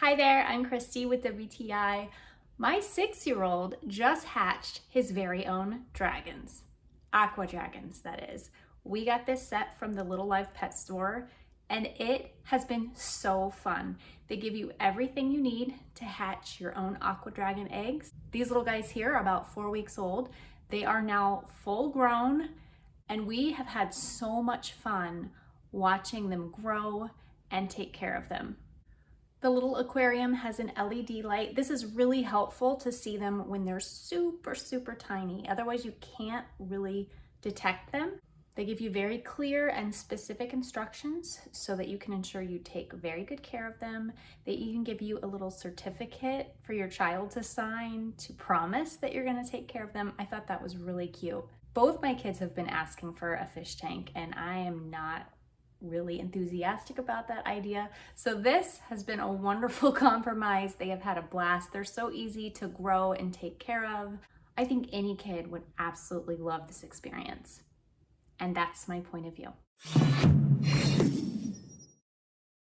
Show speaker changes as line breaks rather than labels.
Hi there, I'm Christy with WTI. My 6-year-old just hatched his very own dragons. Aqua Dragons, that is. We got this set from the Little Live Pet Store and it has been so fun. They give you everything you need to hatch your own Aqua Dragon eggs. These little guys here are about 4 weeks old. They are now full grown and we have had so much fun watching them grow and take care of them. The little aquarium has an LED light. This is really helpful to see them when they're super tiny. Otherwise you can't really detect them. They give you very clear and specific instructions so that you can ensure you take very good care of them. They even give you a little certificate for your child to sign to promise that you're gonna take care of them. I thought that was really cute. Both my kids have been asking for a fish tank and I am not really enthusiastic about that idea. So this has been a wonderful compromise. They have had a blast. They're so easy to grow and take care of. I think any kid would absolutely love this experience. And that's my point of view.